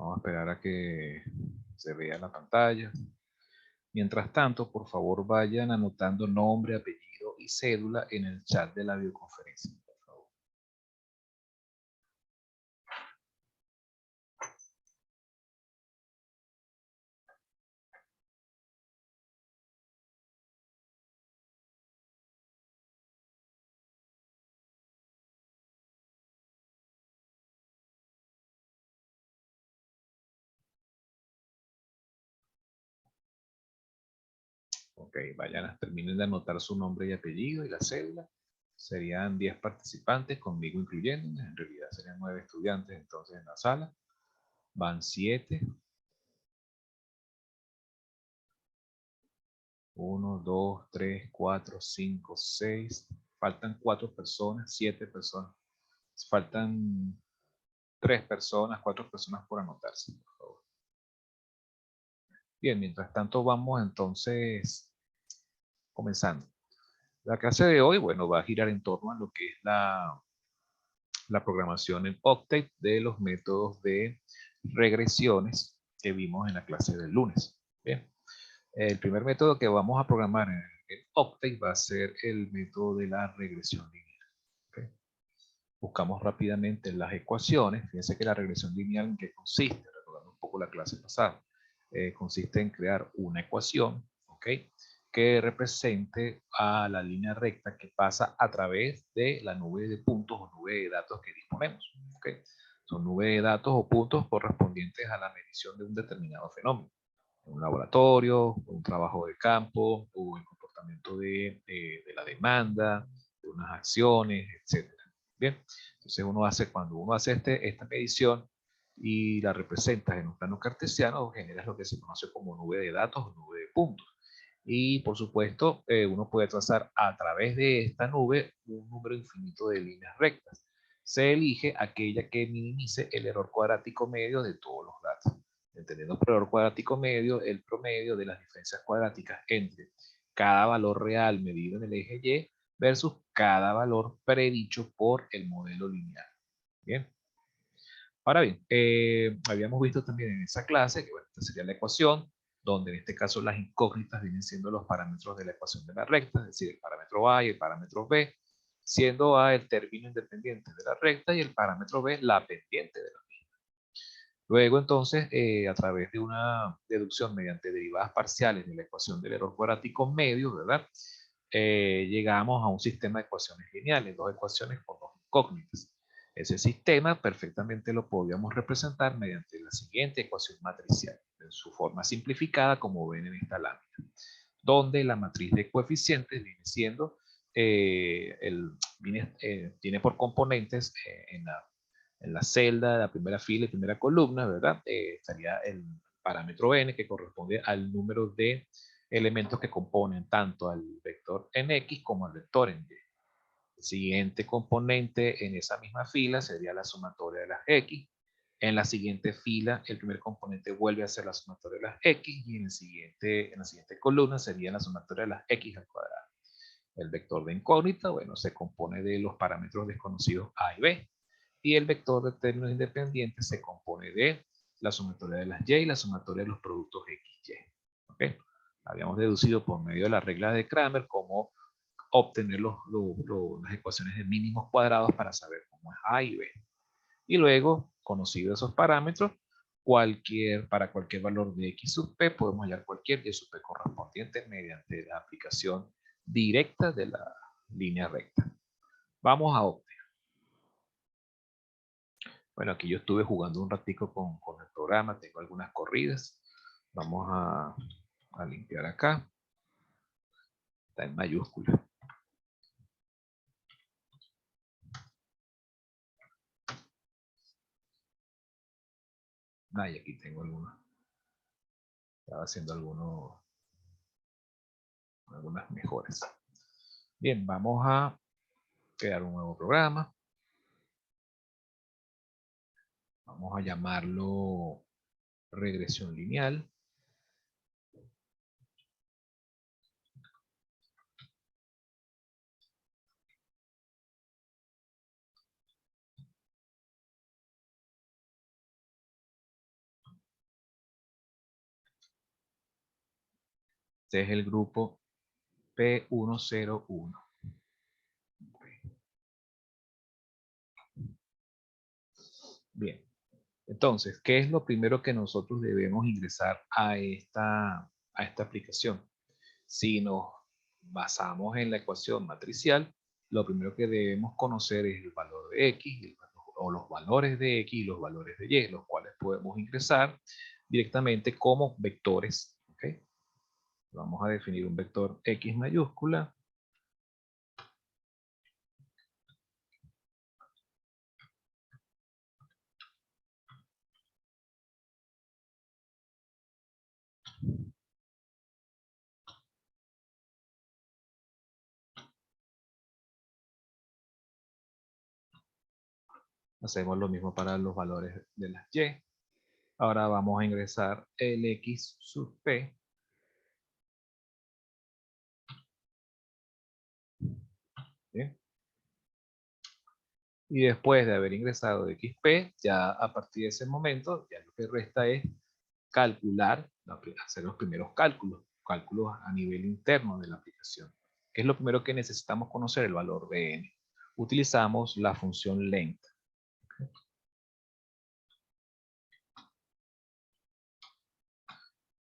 Vamos a esperar a que se vea la pantalla. Mientras tanto, por favor, vayan anotando nombre, apellido y cédula en el chat de la videoconferencia. Por favor. Ok, terminen de anotar su nombre y apellido y la cédula. Serían 10 participantes, conmigo incluyendo. En realidad serían 9 estudiantes entonces en la sala. Van 7. 1, 2, 3, 4, 5, 6. Faltan 4 personas, 7 personas. Faltan 3 personas, 4 personas por anotarse, por favor. Bien, mientras tanto vamos entonces comenzando. La clase de hoy, bueno, va a girar en torno a lo que es la programación en Octave de los métodos de regresiones que vimos en la clase del lunes. Bien, el primer método que vamos a programar en Octave va a ser el método de la regresión lineal. ¿Okay? Buscamos rápidamente las ecuaciones. Fíjense que la regresión lineal, ¿en qué consiste? Recordando un poco la clase pasada. Consiste en crear una ecuación, ¿ok?, que represente a la línea recta que pasa a través de la nube de puntos o nube de datos que disponemos. ¿Okay? Son nube de datos o puntos correspondientes a la medición de un determinado fenómeno. En un laboratorio, un trabajo de campo, o el comportamiento de la demanda, de unas acciones, etc. Bien, entonces cuando uno hace esta medición y la representas en un plano cartesiano, generas lo que se conoce como nube de datos o nube de puntos. Y por supuesto, uno puede trazar a través de esta nube un número infinito de líneas rectas. Se elige aquella que minimice el error cuadrático medio de todos los datos. Entendiendo por error cuadrático medio, el promedio de las diferencias cuadráticas entre cada valor real medido en el eje Y versus cada valor predicho por el modelo lineal. Bien. Ahora bien, habíamos visto también en esa clase que bueno, esta sería la ecuación, donde en este caso las incógnitas vienen siendo los parámetros de la ecuación de la recta, es decir, el parámetro A y el parámetro B, siendo A el término independiente de la recta y el parámetro B la pendiente de la misma. Luego entonces, a través de una deducción mediante derivadas parciales de la ecuación del error cuadrático medio, ¿verdad? Llegamos a un sistema de ecuaciones lineales, dos ecuaciones con dos incógnitas. Ese sistema perfectamente lo podíamos representar mediante la siguiente ecuación matricial, en su forma simplificada como ven en esta lámina, donde la matriz de coeficientes viene siendo, tiene por componentes en la celda de la primera fila y primera columna, ¿verdad? Estaría el parámetro n, que corresponde al número de elementos que componen tanto al vector en x como al vector en y. El siguiente componente en esa misma fila sería la sumatoria de las x. En la siguiente fila, el primer componente vuelve a ser la sumatoria de las x, y en la siguiente columna sería la sumatoria de las x al cuadrado. El vector de incógnita, bueno, se compone de los parámetros desconocidos a y b, y el vector de términos independientes se compone de la sumatoria de las y y la sumatoria de los productos x, y. ¿Okay? Habíamos deducido por medio de la regla de Cramer cómo obtener las ecuaciones de mínimos cuadrados para saber cómo es A y B. Y luego, conocidos esos parámetros, para cualquier valor de x sub p, podemos hallar cualquier y sub p correspondiente mediante la aplicación directa de la línea recta. Vamos a Octave. Bueno, aquí yo estuve jugando un ratico con el programa, tengo algunas corridas. Vamos a limpiar acá. Está en mayúscula. Y aquí tengo algunos. Estaba haciendo algunas mejoras. Bien, vamos a crear un nuevo programa. Vamos a llamarlo regresión lineal. Este es el grupo P101. Bien. Entonces, ¿qué es lo primero que nosotros debemos ingresar a esta aplicación? Si nos basamos en la ecuación matricial, lo primero que debemos conocer es el valor de X, o los valores de X y los valores de Y, los cuales podemos ingresar directamente como vectores. ¿Okay? Vamos a definir un vector X mayúscula. Hacemos lo mismo para los valores de las Y. Ahora vamos a ingresar el X sub P. ¿Bien? Y después de haber ingresado XP, ya a partir de ese momento, ya lo que resta es calcular, hacer los primeros cálculos a nivel interno de la aplicación. ¿Qué es lo primero que necesitamos conocer? El valor de n. Utilizamos la función length.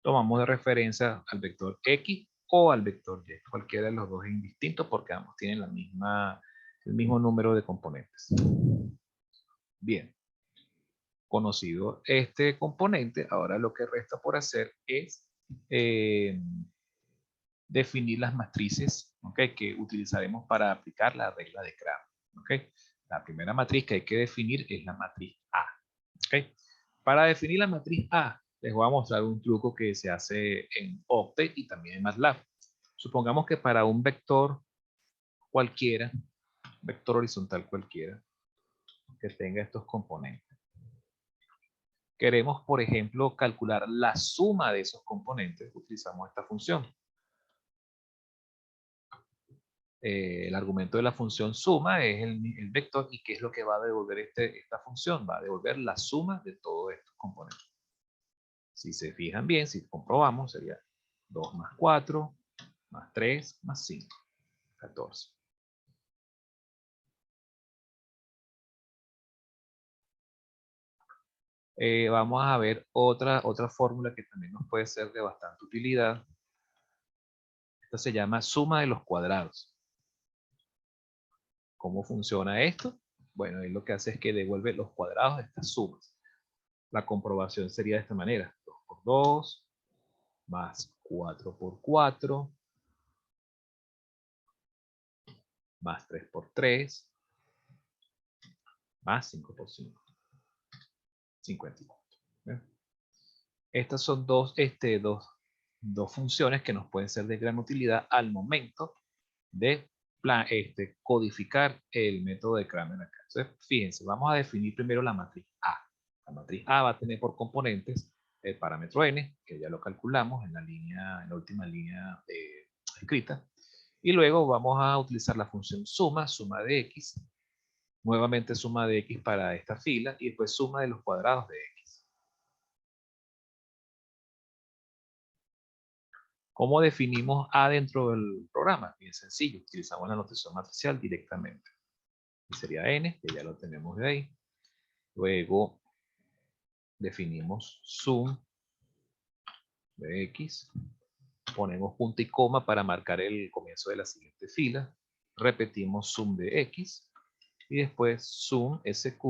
Tomamos de referencia al vector X o al vector Y. Cualquiera de los dos es indistinto porque ambos tienen el mismo número de componentes. Bien. Conocido este componente, ahora lo que resta por hacer es definir las matrices, ¿okay?, que utilizaremos para aplicar la regla de Cramer. ¿Okay? La primera matriz que hay que definir es la matriz A. ¿Okay? Para definir la matriz A, les voy a mostrar un truco que se hace en Octave y también en MATLAB. Supongamos que para un vector cualquiera, vector horizontal cualquiera, que tenga estos componentes, queremos, por ejemplo, calcular la suma de esos componentes, utilizamos esta función. El argumento de la función suma es el vector, y ¿qué es lo que va a devolver esta función? Va a devolver la suma de todos estos componentes. Si se fijan bien, si comprobamos, sería 2 más 4, más 3, más 5, 14. Vamos a ver otra fórmula que también nos puede ser de bastante utilidad. Esta se llama suma de los cuadrados. ¿Cómo funciona esto? Bueno, lo que hace es que devuelve los cuadrados de estas sumas. La comprobación sería de esta manera. 2 por 2, más 4 por 4, más 3 por 3, más 5 por 5. 54. ¿Ven? Estas son dos funciones que nos pueden ser de gran utilidad al momento de codificar el método de Cramer acá. Entonces, fíjense, vamos a definir primero la matriz A. La matriz A va a tener por componentes el parámetro n, que ya lo calculamos en la última línea escrita. Y luego vamos a utilizar la función suma de x, nuevamente suma de x para esta fila, y después suma de los cuadrados de x. ¿Cómo definimos A dentro del programa? Bien sencillo, utilizamos la notación matricial directamente. Y sería n, que ya lo tenemos de ahí. Luego definimos sum de x, ponemos punto y coma para marcar el comienzo de la siguiente fila, repetimos sum de x y después sum sq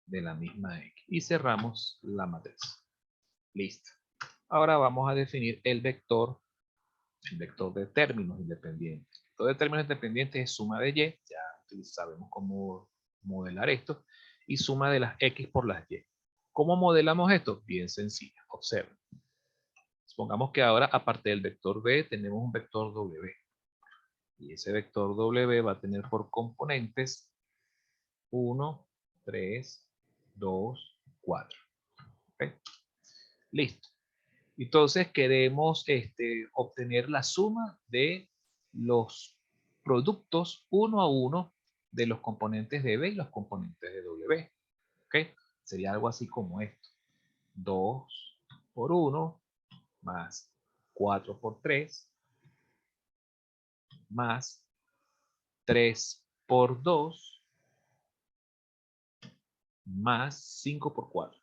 de la misma x y cerramos la matriz. Listo. Ahora vamos a definir el vector de términos independientes. El vector de términos independientes es suma de y, ya sabemos cómo modelar esto, y suma de las x por las y. ¿Cómo modelamos esto? Bien sencillo. Observen. Supongamos que ahora, aparte del vector b, tenemos un vector w. Y ese vector w va a tener por componentes 1, 3, 2, 4. ¿Okay? Listo. Entonces queremos obtener la suma de los productos uno a uno de los componentes de b y los componentes de w. ¿Okay? Sería algo así como esto. 2 por 1 más 4 por 3 más 3 por 2 más 5 por 4.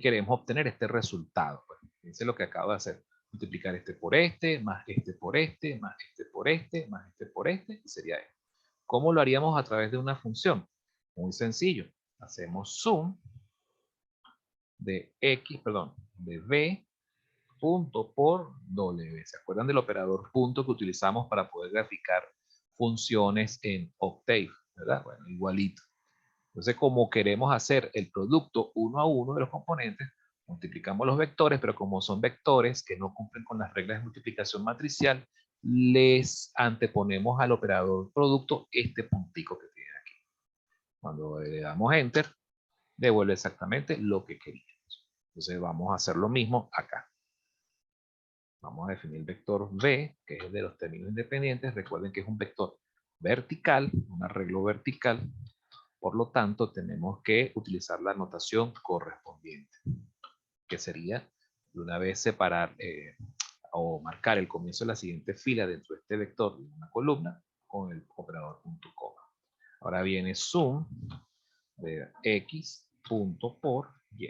Queremos obtener este resultado. Pues, fíjense lo que acabo de hacer. Multiplicar este por este, más este por este, más este por este, más este por este, y sería esto. ¿Cómo lo haríamos a través de una función? Muy sencillo. Hacemos sum de b punto por w. ¿Se acuerdan del operador punto que utilizamos para poder graficar funciones en Octave? ¿Verdad? Bueno, igualito. Entonces, como queremos hacer el producto uno a uno de los componentes, multiplicamos los vectores, pero como son vectores que no cumplen con las reglas de multiplicación matricial, les anteponemos al operador producto este puntico que tienen aquí. Cuando le damos Enter, devuelve exactamente lo que queríamos. Entonces vamos a hacer lo mismo acá. Vamos a definir el vector v, que es el de los términos independientes. Recuerden que es un vector vertical, un arreglo vertical. Por lo tanto, tenemos que utilizar la notación correspondiente, que sería, de una vez separar o marcar el comienzo de la siguiente fila dentro de este vector de una columna con el operador punto coma. Ahora viene sum de x punto por y.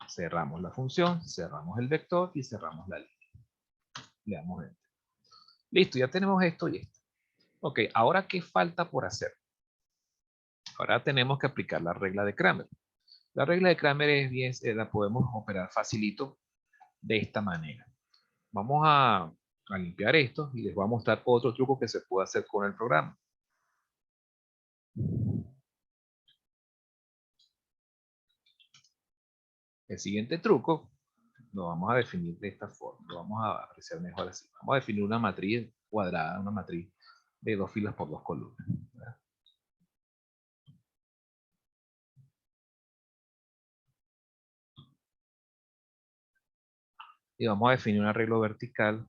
Cerramos la función, cerramos el vector y cerramos la línea. Le damos enter. Listo, ya tenemos esto y esto. Ok, ahora ¿qué falta por hacer? Ahora tenemos que aplicar la regla de Cramer. La regla de Cramer es bien, la podemos operar facilito de esta manera. Vamos a limpiar esto y les voy a mostrar otro truco que se puede hacer con el programa. El siguiente truco lo vamos a definir de esta forma. Lo vamos a apreciar mejor así. Vamos a definir una matriz cuadrada, una matriz de 2 filas por 2 columnas. ¿Verdad? Y vamos a definir un arreglo vertical.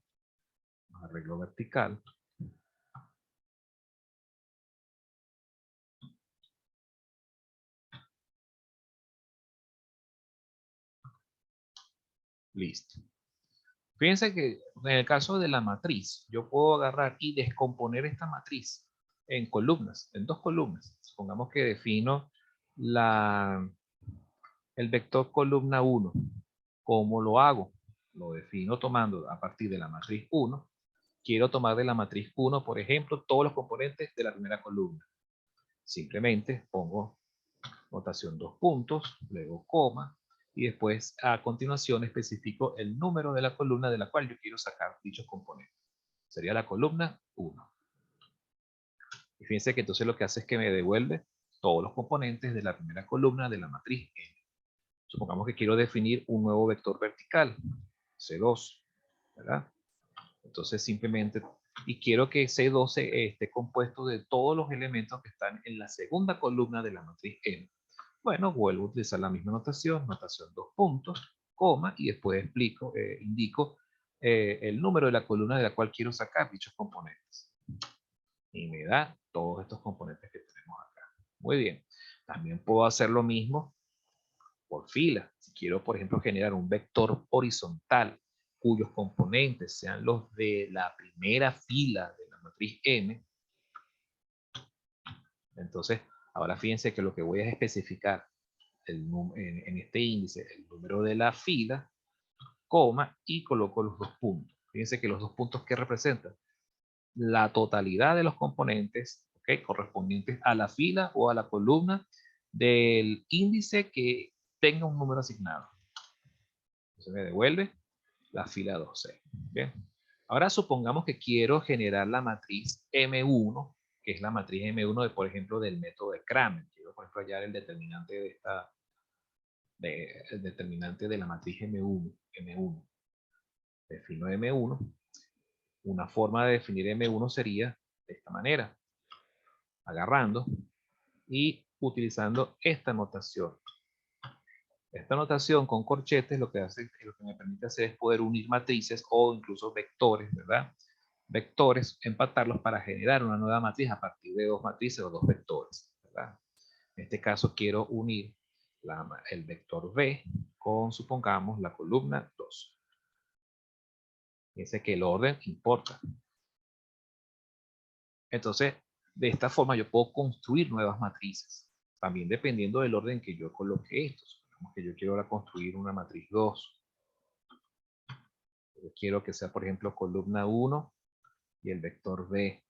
Listo. Fíjense que en el caso de la matriz, yo puedo agarrar y descomponer esta matriz en columnas, en 2 columnas. Supongamos que defino el vector columna 1. ¿Cómo lo hago? Lo defino tomando a partir de la matriz 1. Quiero tomar de la matriz 1, por ejemplo, todos los componentes de la primera columna. Simplemente pongo notación 2 puntos, luego coma, y después a continuación especifico el número de la columna de la cual yo quiero sacar dichos componentes. Sería la columna 1. Y fíjense que entonces lo que hace es que me devuelve todos los componentes de la primera columna de la matriz N. Supongamos que quiero definir un nuevo vector vertical, C2, ¿verdad? Entonces simplemente, y quiero que C2 esté compuesto de todos los elementos que están en la segunda columna de la matriz N. Bueno, vuelvo a utilizar la misma notación 2 puntos, coma, y después indico el número de la columna de la cual quiero sacar dichos componentes. Y me da todos estos componentes que tenemos acá. Muy bien. También puedo hacer lo mismo por fila. Si quiero, por ejemplo, generar un vector horizontal cuyos componentes sean los de la primera fila de la matriz M, entonces, ahora fíjense que lo que voy a especificar en este índice el número de la fila, coma, y coloco los 2 puntos. Fíjense que los 2 puntos que representan la totalidad de los componentes, ¿okay?, correspondientes a la fila o a la columna del índice que tenga un número asignado. Entonces me devuelve la fila 12. ¿Bien? Ahora supongamos que quiero generar la matriz M1, que es la matriz M1 de, por ejemplo, del método de Cramer. Quiero, por ejemplo, hallar el determinante el determinante de la matriz M1. Defino M1. Una forma de definir M1 sería de esta manera, agarrando y utilizando esta notación. Esta notación con corchetes lo que me permite hacer es poder unir matrices o incluso vectores, ¿verdad? Vectores, empatarlos para generar una nueva matriz a partir de 2 matrices o 2 vectores, ¿verdad? En este caso quiero unir el vector B con, supongamos, la columna 2. Fíjense que el orden importa. Entonces, de esta forma yo puedo construir nuevas matrices, también dependiendo del orden que yo coloque esto. Supongamos que yo quiero ahora construir una matriz 2. Yo quiero que sea, por ejemplo, columna 1 y el vector B.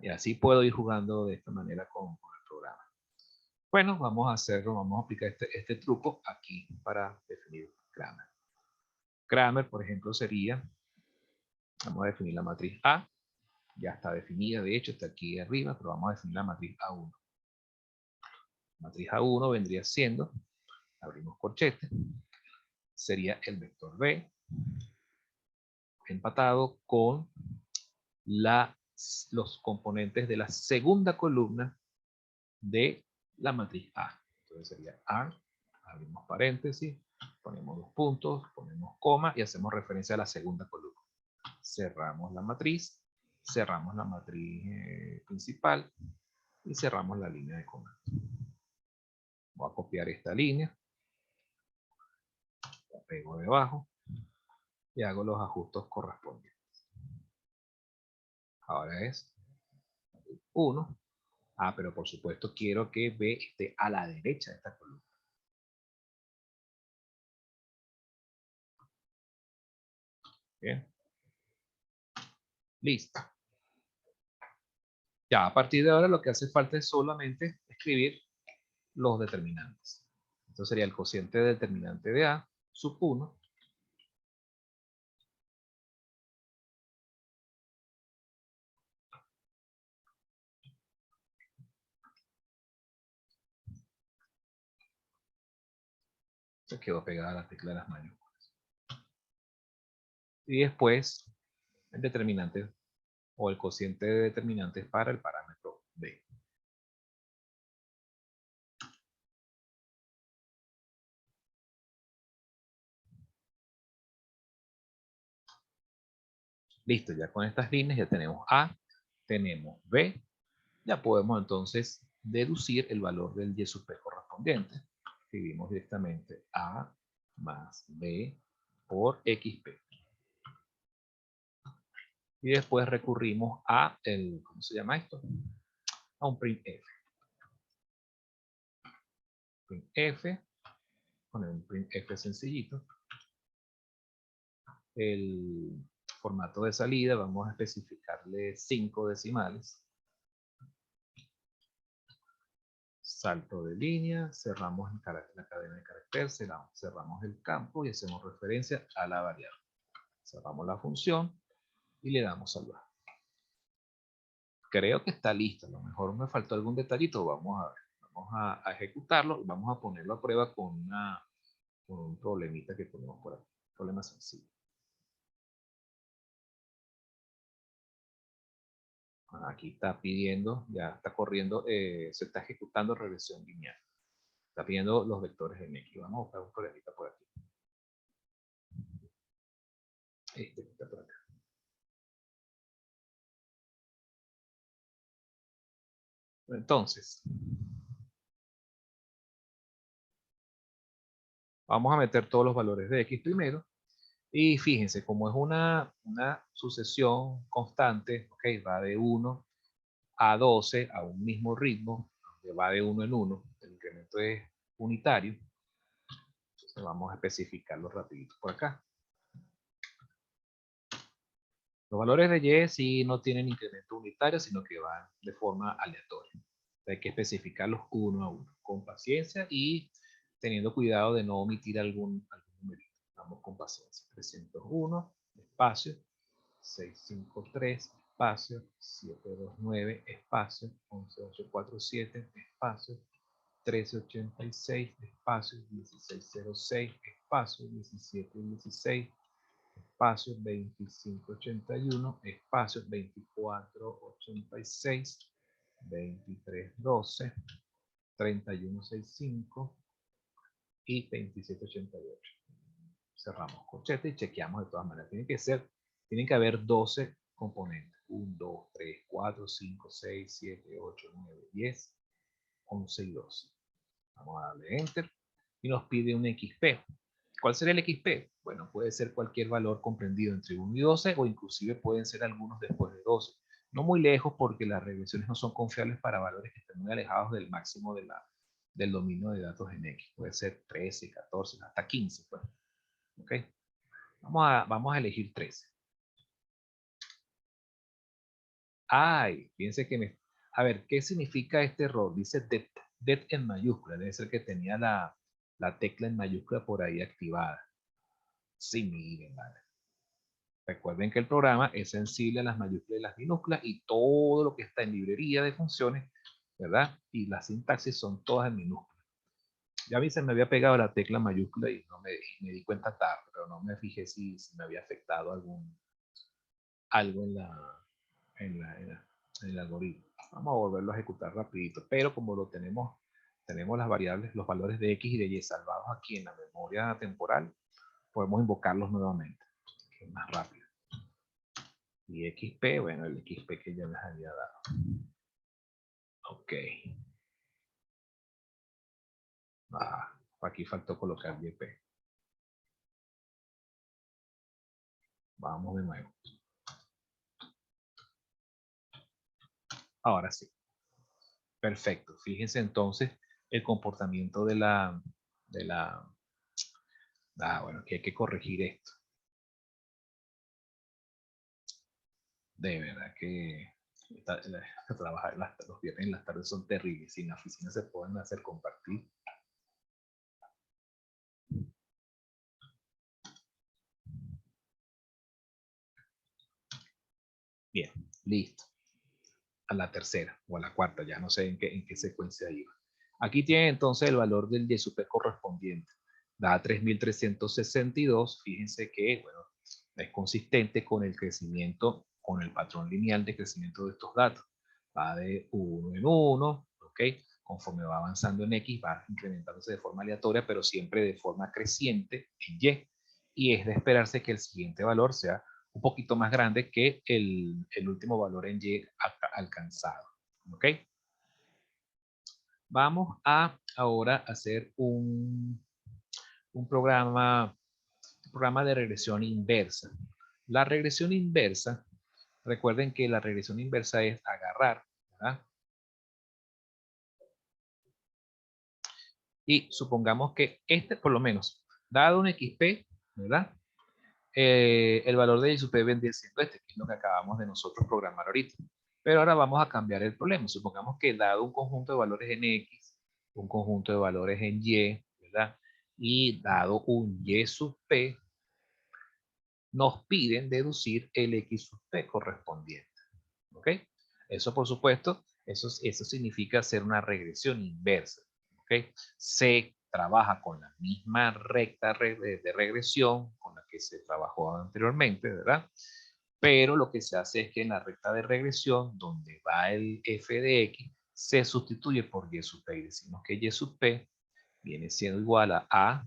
Y así puedo ir jugando de esta manera con el programa. Bueno, vamos a hacerlo, vamos a aplicar este truco aquí para definir Cramer. Cramer, por ejemplo, sería, vamos a definir la matriz A, ya está definida, de hecho está aquí arriba, pero vamos a definir la matriz A1. La matriz A1 vendría siendo, abrimos corchete, sería el vector B empatado con los componentes de la segunda columna de la matriz A. Entonces sería A, abrimos paréntesis, ponemos dos puntos, ponemos coma y hacemos referencia a la segunda columna. Cerramos la matriz principal y cerramos la línea de comando. Voy a copiar esta línea, la pego debajo y hago los ajustes correspondientes. Ahora es 1. Pero por supuesto quiero que B esté a la derecha de esta columna. Bien. Listo. Ya a partir de ahora lo que hace falta es solamente escribir los determinantes. Entonces sería el cociente determinante de A, sub 1. Se quedó pegada la tecla de las mayúsculas. Y después el determinante o el cociente de determinantes para el parámetro B. Listo, ya con estas líneas ya tenemos A, tenemos B. Ya podemos entonces deducir el valor del y sub p correspondiente. Escribimos directamente A más B por XP. Y después recurrimos a ¿cómo se llama esto? A un printf. Printf, con un printf sencillito. El formato de salida, vamos a especificarle 5 decimales. Salto de línea, cerramos la cadena de carácter, cerramos el campo y hacemos referencia a la variable. Cerramos la función y le damos salvar. Creo que está listo. A lo mejor me faltó algún detallito. Vamos a ver. Vamos a ejecutarlo y vamos a ponerlo a prueba con un problemita que ponemos por aquí. Problema sencillo. Aquí está pidiendo, ya está corriendo, se está ejecutando regresión lineal. Está pidiendo los vectores en X. Vamos a buscar un problemita por aquí. Este está por acá. Entonces, vamos a meter todos los valores de X primero. Y fíjense, como es una sucesión constante, okay, va de 1 a 12 a un mismo ritmo, donde va de 1 en 1, el incremento es unitario. Entonces vamos a especificarlo rapidito por acá. Los valores de Y sí no tienen incremento unitario, sino que van de forma aleatoria. Hay que especificarlos uno a uno, con paciencia y teniendo cuidado de no omitir algún numerito. Vamos con paciencia. 301, espacio, 653, espacio, 729, espacio, 11847, espacio, 1386, espacio, 1606, espacio, 1716, espacio, 2581, espacio, 2486, 2312, 3165 y 2788. Cerramos corchete y chequeamos de todas maneras. Tienen que haber 12 componentes. 1, 2, 3, 4, 5, 6, 7, 8, 9, 10, 11 y 12. Vamos a darle Enter y nos pide un XP. ¿Cuál sería el XP? Bueno, puede ser cualquier valor comprendido entre 1 y 12 o inclusive pueden ser algunos después de 12. No muy lejos porque las regresiones no son confiables para valores que estén muy alejados del máximo del dominio de datos en X. Puede ser 13, 14, hasta 15. Pues. ¿Ok? Vamos a elegir 13. Ay, fíjense que me... A ver, ¿qué significa este error? Dice det en mayúscula. Debe ser que tenía la tecla en mayúscula por ahí activada. Sí, miren, vale. Recuerden que el programa es sensible a las mayúsculas y las minúsculas y todo lo que está en librería de funciones, ¿verdad? Y las sintaxis son todas en minúsculas. Ya a mí se me había pegado la tecla mayúscula y no me di cuenta tarde, pero no me fijé si me había afectado algo en el algoritmo. Vamos a volverlo a ejecutar rapidito, pero como tenemos las variables, los valores de X y de Y salvados aquí en la memoria temporal, podemos invocarlos nuevamente, que es más rápido. Y XP, bueno, el XP que ya les había dado. Ok. Aquí faltó colocar YP. Vamos de nuevo. Ahora sí. Perfecto. Fíjense entonces el comportamiento de la... bueno, que hay que corregir esto. De verdad que trabajar los viernes en las tardes son terribles. Si en la oficina se pueden hacer compartir. Bien, listo. A la tercera o a la cuarta, ya no sé en qué secuencia iba. Aquí tiene entonces el valor del Y sub P correspondiente. Da 3.362. Fíjense que, bueno, es consistente con el crecimiento, con el patrón lineal de crecimiento de estos datos. Va de 1 en 1, ¿ok? Conforme va avanzando en X, va incrementándose de forma aleatoria, pero siempre de forma creciente en Y. Y es de esperarse que el siguiente valor sea un poquito más grande que el último valor en Y alcanzado. ¿Ok? Vamos a ahora hacer un programa de regresión inversa. La regresión inversa, recuerden que la regresión inversa es agarrar, ¿verdad? Y supongamos que por lo menos, dado un XP, ¿verdad? El valor de Y sub P vendría siendo que es lo que acabamos de nosotros programar ahorita. Pero ahora vamos a cambiar el problema. Supongamos que dado un conjunto de valores en X, un conjunto de valores en Y, ¿verdad? Y dado un Y sub P, nos piden deducir el X sub P correspondiente. ¿Ok? Eso, por supuesto, eso significa hacer una regresión inversa. ¿Ok? Se trabaja con la misma recta de regresión con la que se trabajó anteriormente, ¿verdad? Pero lo que se hace es que en la recta de regresión, donde va el f de x, se sustituye por y sub p y decimos que y sub p viene siendo igual a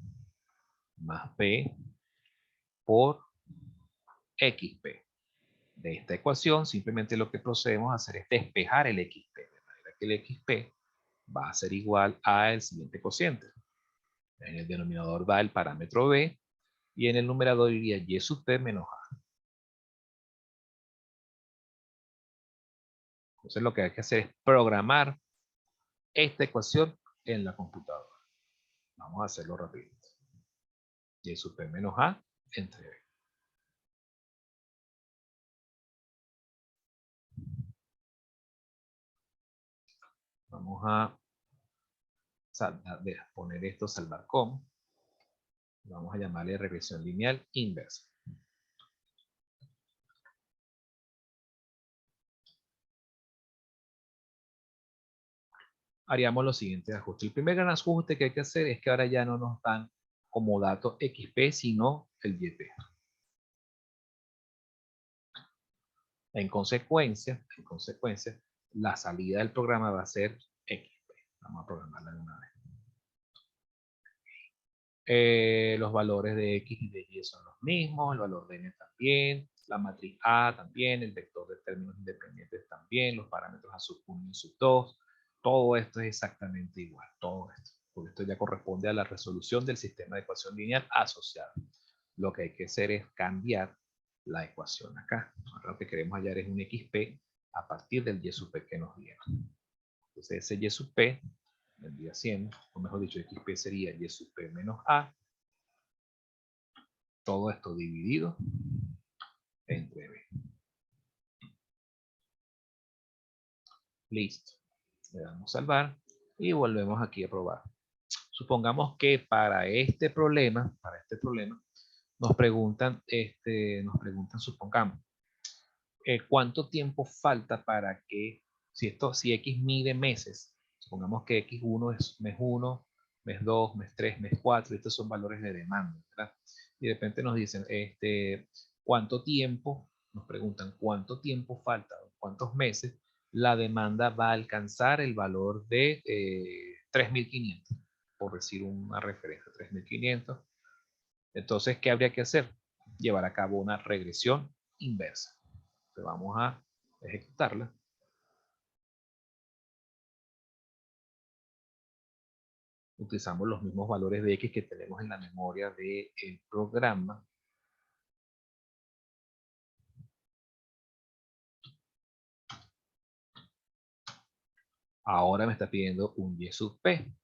más b por xp. De esta ecuación, simplemente lo que procedemos a hacer es despejar el xp, de manera que el xp va a ser igual al siguiente cociente. En el denominador va el parámetro b y en el numerador iría y sub p menos a. Entonces lo que hay que hacer es programar esta ecuación en la computadora. Vamos a hacerlo rápido. Y sub p menos a entre b. Vamos a poner esto salvar como. Vamos a llamarle regresión lineal inversa. Haríamos los siguientes ajustes. El primer gran ajuste que hay que hacer es que ahora ya no nos dan como dato XP, sino el YP. En consecuencia, la salida del programa va a ser XP. Vamos a programarla de una vez. Los valores de X y de Y son los mismos, el valor de N también, la matriz A también, el vector de términos independientes también, los parámetros a sub 1 y sub 2, todo esto es exactamente igual, todo esto. porque esto ya corresponde a la resolución del sistema de ecuación lineal asociado. Lo que hay que hacer es cambiar la ecuación acá. Ahora lo que queremos hallar es un XP a partir del Y sub P que nos dieron. Entonces ese Y sub P vendría siendo, o mejor dicho, XP sería Y sub P menos A. Todo esto dividido entre B. Listo. Le damos salvar y volvemos aquí a probar. Supongamos que para este problema, nos preguntan, supongamos, ¿cuánto tiempo falta para que, si X mide meses, supongamos que X1 es mes 1, mes 2, mes 3, mes 4, estos son valores de demanda, ¿verdad? Y de repente nos dicen, ¿cuánto tiempo? Nos preguntan, ¿cuánto tiempo falta? ¿Cuántos meses la demanda va a alcanzar el valor de 3.500? Por decir una referencia, 3.500. Entonces, ¿qué habría que hacer? Llevar a cabo una regresión inversa. Entonces, vamos a ejecutarla. Utilizamos los mismos valores de X que tenemos en la memoria del programa. Ahora me está pidiendo un Y sub P.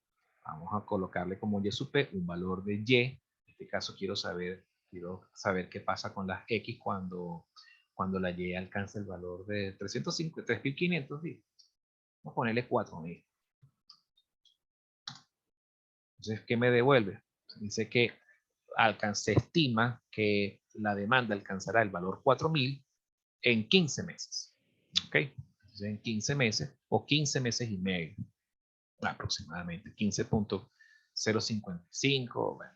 Vamos a colocarle como Y sub P un valor de Y. En este caso quiero saber qué pasa con las X cuando la Y alcanza el valor de 3.500. Vamos a ponerle 4.000. Entonces, ¿qué me devuelve? Dice que se estima que la demanda alcanzará el valor 4.000 en 15 meses. ¿Ok? Entonces, en 15 meses o 15 meses y medio, aproximadamente 15.055. Bueno,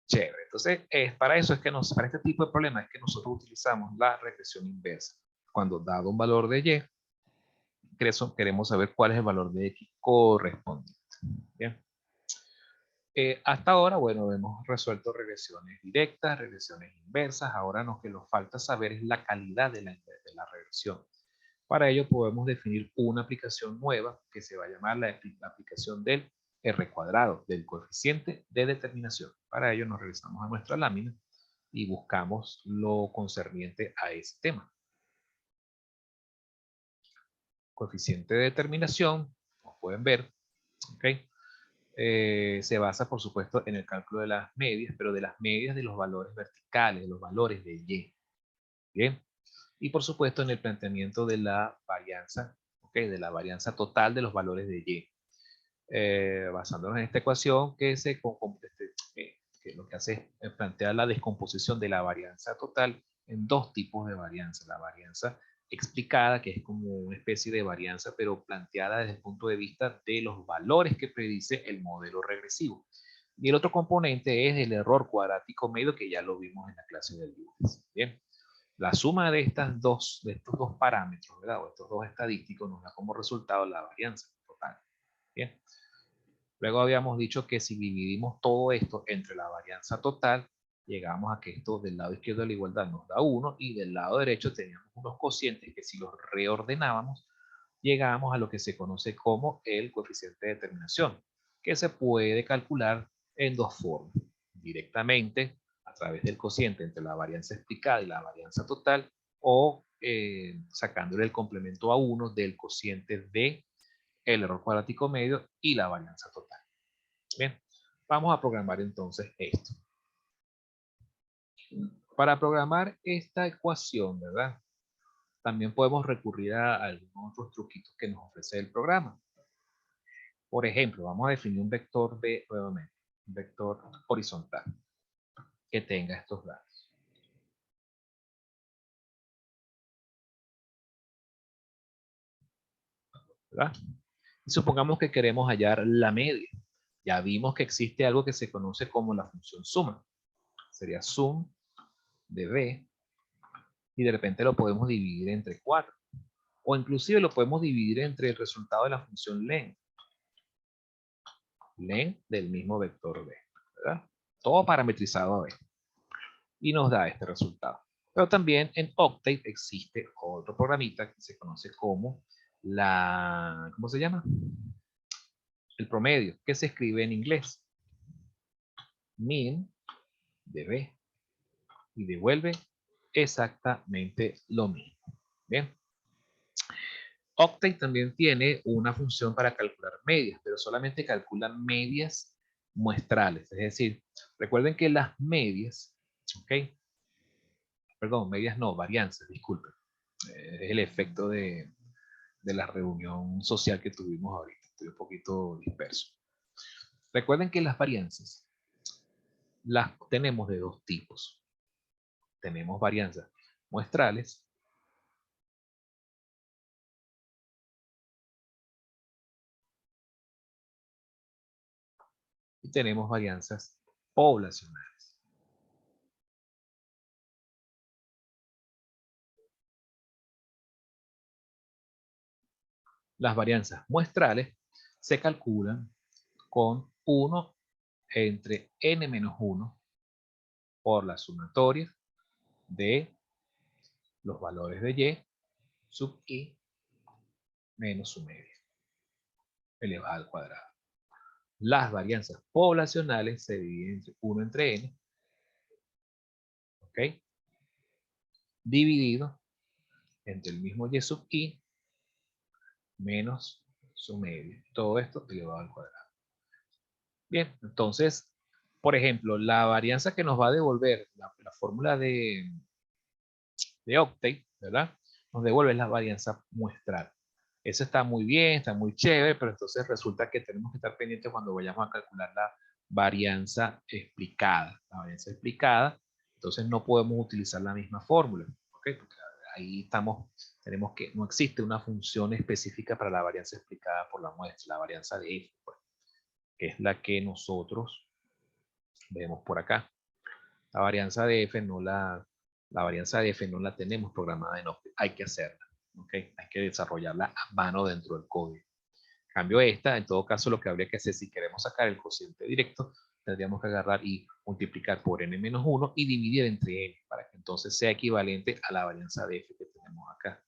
chévere. Entonces, para este tipo de problemas es que nosotros utilizamos la regresión inversa. Cuando dado un valor de Y, queremos saber cuál es el valor de X correspondiente. Bien. Hasta ahora, bueno, hemos resuelto regresiones directas, regresiones inversas. Ahora lo que nos falta saber es la calidad de la regresión. Para ello podemos definir una aplicación nueva que se va a llamar la aplicación del R cuadrado, del coeficiente de determinación. Para ello nos regresamos a nuestra lámina y buscamos lo concerniente a ese tema. Coeficiente de determinación, como pueden ver, ¿ok? Se basa, por supuesto, en el cálculo de las medias, pero de las medias de los valores verticales, de los valores de Y. Bien. Y, por supuesto, en el planteamiento de la varianza, ¿ok? De la varianza total de los valores de Y. Basándonos en esta ecuación que lo que hace es plantear la descomposición de la varianza total en dos tipos de varianza. La varianza explicada, que es como una especie de varianza, pero planteada desde el punto de vista de los valores que predice el modelo regresivo. Y el otro componente es el error cuadrático medio, que ya lo vimos en la clase del lunes. Bien. La suma de estos dos parámetros, ¿verdad? O estos dos estadísticos nos da como resultado la varianza total. Bien. Luego habíamos dicho que si dividimos todo esto entre la varianza total, llegamos a que esto del lado izquierdo de la igualdad nos da 1 y del lado derecho teníamos unos cocientes que si los reordenábamos, llegábamos a lo que se conoce como el coeficiente de determinación, que se puede calcular en dos formas. Directamente a través del cociente entre la varianza explicada y la varianza total, o sacándole el complemento a 1 del cociente de el error cuadrático medio y la varianza total. Bien, vamos a programar entonces esto. Para programar esta ecuación, ¿verdad? También podemos recurrir a algunos otros truquitos que nos ofrece el programa. Por ejemplo, vamos a definir un vector nuevamente, un vector horizontal que tenga estos datos. ¿Verdad? Y supongamos que queremos hallar la media. Ya vimos que existe algo que se conoce como la función suma. Sería sum de b y de repente lo podemos dividir entre 4. O inclusive lo podemos dividir entre el resultado de la función len. Len del mismo vector b. ¿Verdad? Todo parametrizado a b. Y nos da este resultado. Pero también en Octave existe otro programita que se conoce como ¿cómo se llama? El promedio, que se escribe en inglés. Mean de B. Y devuelve exactamente lo mismo. Bien. Octave también tiene una función para calcular medias, pero solamente calculan medias muestrales. Es decir, recuerden que las medias, ¿ok? Perdón, medias no, varianzas, disculpen. Es el efecto de la reunión social que tuvimos ahorita. Estoy un poquito disperso. Recuerden que las varianzas las tenemos de dos tipos. Tenemos varianzas muestrales y tenemos varianzas poblacionales. Las varianzas muestrales se calculan con 1 entre n-1 por la sumatoria de los valores de y sub i menos su media elevada al cuadrado. Las varianzas poblacionales se dividen entre 1 entre n, ¿ok? Dividido entre el mismo y sub i menos su media. Todo esto elevado al cuadrado. Bien, entonces, por ejemplo, la varianza que nos va a devolver la fórmula de Octave, ¿verdad? Nos devuelve la varianza muestral. Eso está muy bien, está muy chévere, pero entonces resulta que tenemos que estar pendientes cuando vayamos a calcular la varianza explicada. La varianza explicada, entonces no podemos utilizar la misma fórmula, ¿ok? Porque ahí estamos, tenemos que, no existe una función específica para la varianza explicada por la muestra, la varianza de F, pues, que es la que nosotros vemos por acá. La varianza de F no la varianza de F no la tenemos programada en Octave, hay que hacerla, ¿ok? Hay que desarrollarla a mano dentro del código. En cambio esta, en todo caso, lo que habría que hacer si queremos sacar el cociente directo, tendríamos que agarrar y multiplicar por n-1 y dividir entre n, para que entonces sea equivalente a la varianza de F que tenemos acá.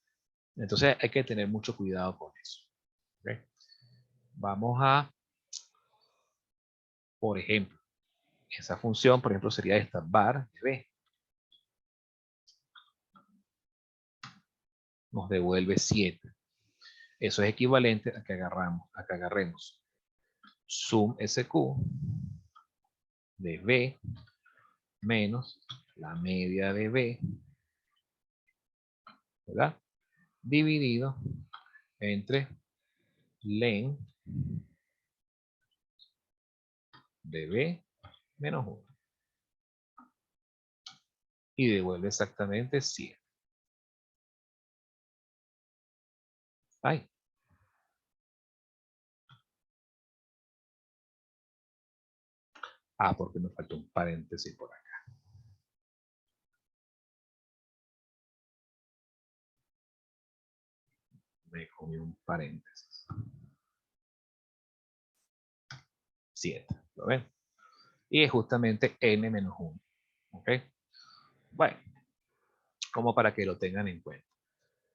Entonces hay que tener mucho cuidado con eso. ¿Okay? Vamos a, por ejemplo, esa función, por ejemplo, sería esta, var de b. Nos devuelve 7. Eso es equivalente a que agarremos sum SQ de B menos la media de B, ¿verdad? Dividido entre len de B menos 1. Y devuelve exactamente 100. Ay. Ah, porque me faltó un paréntesis por acá. Me comí un paréntesis. 7. ¿Lo ven? Y es justamente n menos 1. ¿Ok? Bueno, como para que lo tengan en cuenta.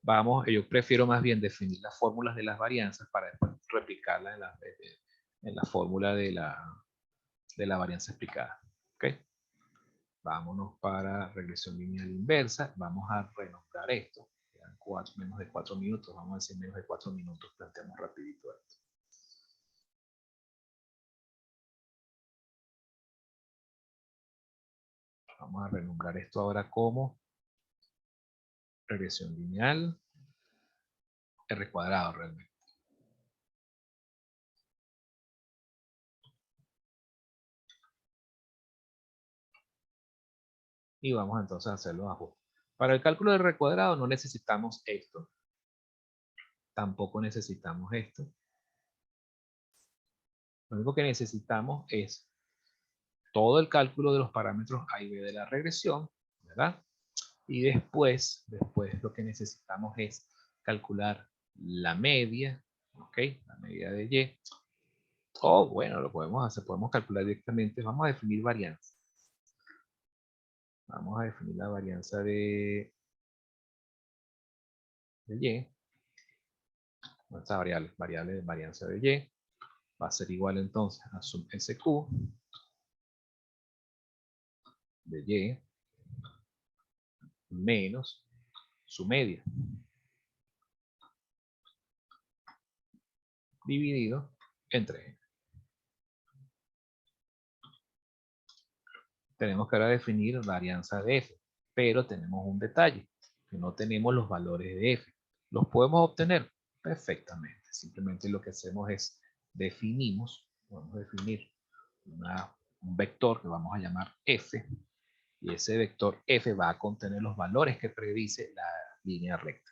Vamos, yo prefiero más bien definir las fórmulas de las varianzas para después replicarlas en la fórmula de la varianza explicada. ¿Ok? Vámonos para regresión lineal inversa. Vamos a renombrar esto. Quedan menos de 4 minutos. Vamos a decir menos de 4 minutos. Planteamos rapidito esto. Vamos a renombrar esto ahora como regresión lineal R cuadrado realmente. Y vamos entonces a hacer los ajustes. Para el cálculo del R cuadrado no necesitamos esto. Tampoco necesitamos esto. Lo único que necesitamos es todo el cálculo de los parámetros A y B de la regresión, ¿verdad? Y después lo que necesitamos es calcular la media, ¿ok? La media de Y. O bueno, lo podemos hacer, podemos calcular directamente. Vamos a definir varianza. Vamos a definir la varianza de Y. Nuestra variable de varianza de Y. va a ser igual entonces a sum SQ de Y menos su media dividido entre N. Tenemos que ahora definir varianza de F, pero tenemos un detalle, que no tenemos los valores de F. ¿Los podemos obtener? Perfectamente. Simplemente lo que hacemos es vamos a definir un vector que vamos a llamar F, y ese vector F va a contener los valores que predice la línea recta.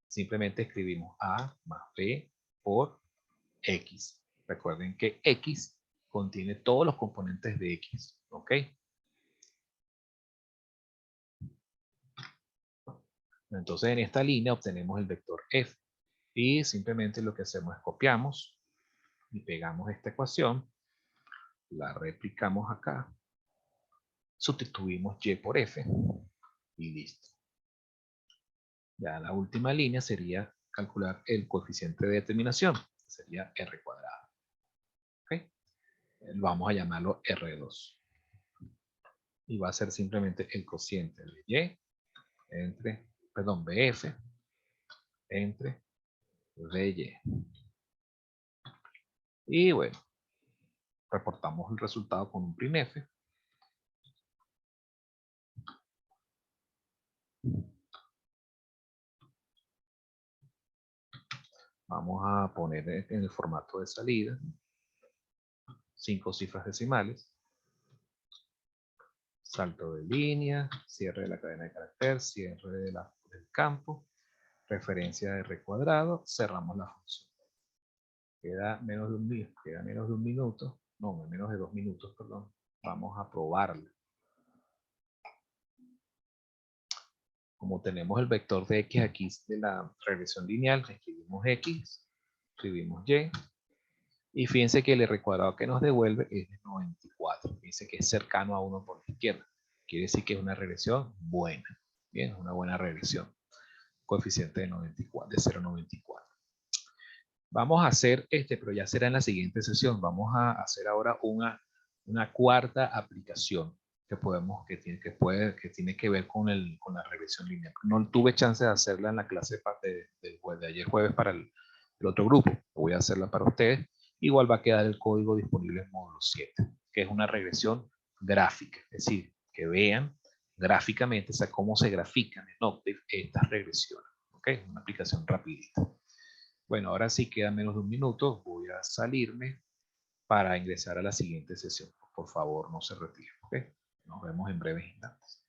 Simplemente escribimos A más B por X. Recuerden que X contiene todos los componentes de X, ¿ok? Entonces en esta línea obtenemos el vector F y simplemente lo que hacemos es copiamos y pegamos esta ecuación, la replicamos acá, sustituimos Y por F y listo. Ya la última línea sería calcular el coeficiente de determinación, sería R cuadrado. ¿Okay? Vamos a llamarlo R2. Y va a ser simplemente el cociente de Y entre, perdón, BF entre DY. Y bueno, reportamos el resultado con un prime F. Vamos a poner en el formato de salida 5 cifras decimales, salto de línea, cierre de la cadena de carácter, cierre del campo, referencia de R cuadrado, cerramos la función. Queda menos de un minuto, no, menos de 2 minutos, perdón. Vamos a probarla. Como tenemos el vector de X aquí de la regresión lineal, escribimos X, escribimos Y, y fíjense que el R cuadrado que nos devuelve es de 94. Dice que es cercano a 1 por la izquierda. Quiere decir que es una regresión buena. Bien, es una buena regresión. Coeficiente de 94, de 0,94. Vamos a hacer pero ya será en la siguiente sesión. Vamos a hacer ahora una cuarta aplicación que tiene que ver con la regresión lineal. No tuve chance de hacerla en la clase de ayer jueves para el otro grupo. Voy a hacerla para ustedes. Igual va a quedar el código disponible en módulo 7, que es una regresión gráfica. Es decir, que vean gráficamente, o sea, cómo se grafican en Octave estas regresiones. ¿Ok? Una aplicación rapidita. Bueno, ahora sí queda menos de un minuto. Voy a salirme para ingresar a la siguiente sesión. Por favor, no se retiren. ¿Ok? Nos vemos en breves instantes.